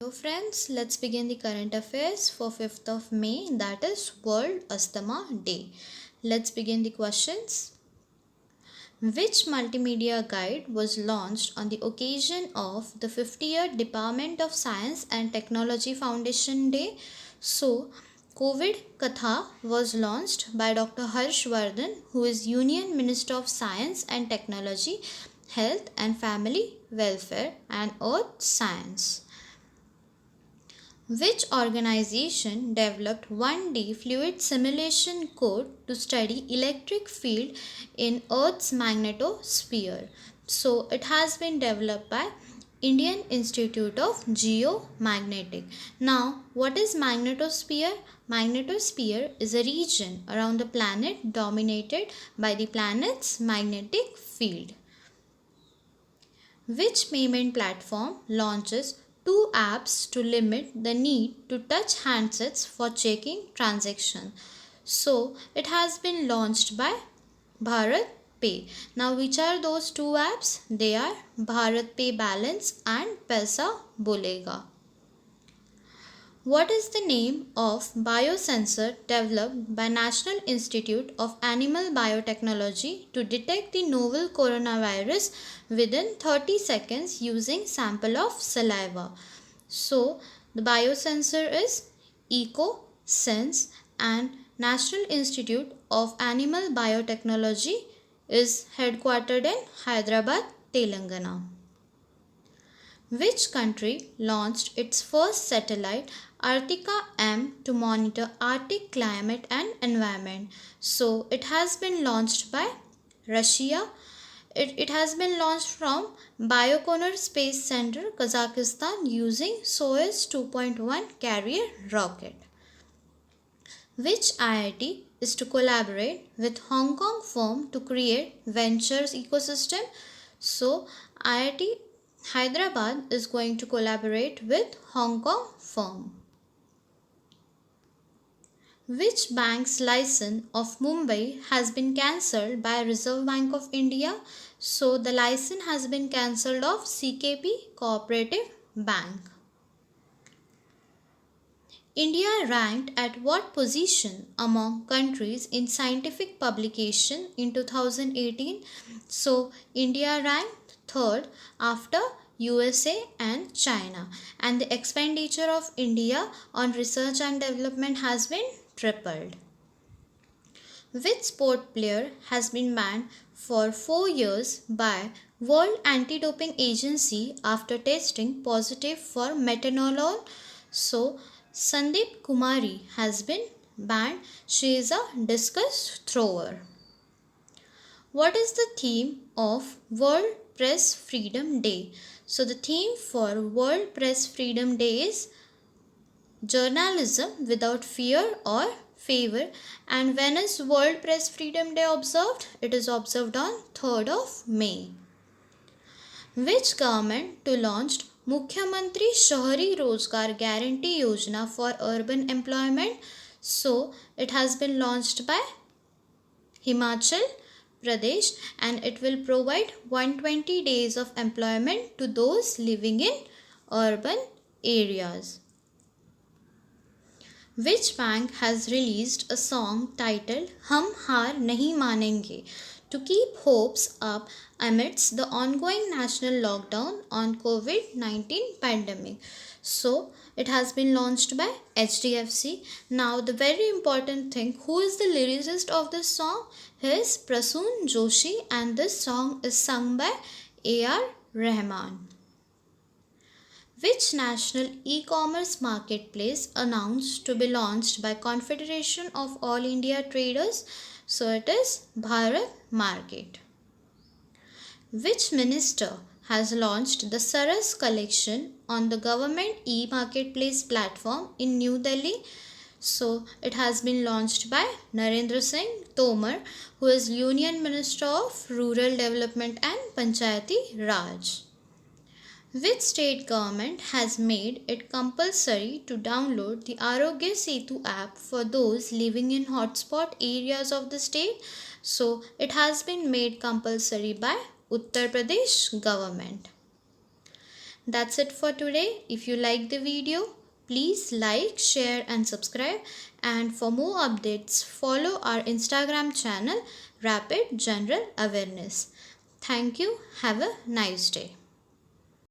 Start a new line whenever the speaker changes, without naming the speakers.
Hello friends, let's begin the current affairs for 5th of May, that is World Asthma Day. Let's begin the questions. Which multimedia guide was launched on the occasion of the 50th Department of Science and Technology Foundation Day? So, COVID Katha was launched by Dr. Harsh Vardhan, who is Union Minister of Science and Technology, Health and Family Welfare and Earth Science. Which organization developed 1D fluid simulation code to study electric field in Earth's magnetosphere? So it has been developed by Indian Institute of Geomagnetic. Now, what is magnetosphere? Magnetosphere is a region around the planet dominated by the planet's magnetic field. Which payment platform launches two apps to limit the need to touch handsets for checking transactions? So it has been launched by Bharat Pay. Now which are those two apps? They are Bharat Pay Balance and Paisa Bolega. What is the name of biosensor developed by National Institute of Animal Biotechnology to detect the novel coronavirus within 30 seconds using sample of saliva? So, the biosensor is EcoSense and National Institute of Animal Biotechnology is headquartered in Hyderabad, Telangana. Which country launched its first satellite Arctica M to monitor Arctic climate and environment? So it has been launched by Russia. It has been launched from Baikonur Space Center, Kazakhstan using Soyuz 2.1 carrier rocket. Which IIT is to collaborate with Hong Kong firm to create ventures ecosystem? So IIT Hyderabad is going to collaborate with Hong Kong firm. Which bank's license of Mumbai has been cancelled by Reserve Bank of India? So the license has been cancelled of CKP Cooperative Bank. India ranked at what position among countries in scientific publication in 2018? So India ranked third after USA and China, and the expenditure of India on research and development has been tripled. Which sport player has been banned for 4 years by World Anti-Doping Agency after testing positive for metanolol? So Sandeep Kumari has been banned. She is a discus thrower. What is the theme of World Press Freedom Day? So the theme for World Press Freedom Day is journalism without fear or favor. And when is World Press Freedom Day observed? It is observed on 3rd of May. Which government to launched Mukhyamantri Shahari Rozgar Guarantee Yojana for urban employment? So it has been launched by Himachal Pradesh, and it will provide 120 days of employment to those living in urban areas. Which bank has released a song titled Hum Haar Nahi Manenge to keep hopes up amidst the ongoing national lockdown on COVID-19 pandemic? So it has been launched by HDFC. Now the very important thing, who is the lyricist of this song? He is Prasoon Joshi, and this song is sung by A.R. Rahman. Which national e-commerce marketplace announced to be launched by Confederation of All India Traders? So it is Bharat Market. Which minister has launched the Saras collection on the government e-marketplace platform in New Delhi? So it has been launched by Narendra Singh Tomar, who is Union Minister of Rural Development and Panchayati Raj. Which state government has made it compulsory to download the Arogya Setu app for those living in hotspot areas of the state? So it has been made compulsory by Uttar Pradesh government. that's it for today. If you like the video, please like, share and subscribe, and for more updates follow our Instagram channel Rapid General Awareness. Thank you. Have a nice day.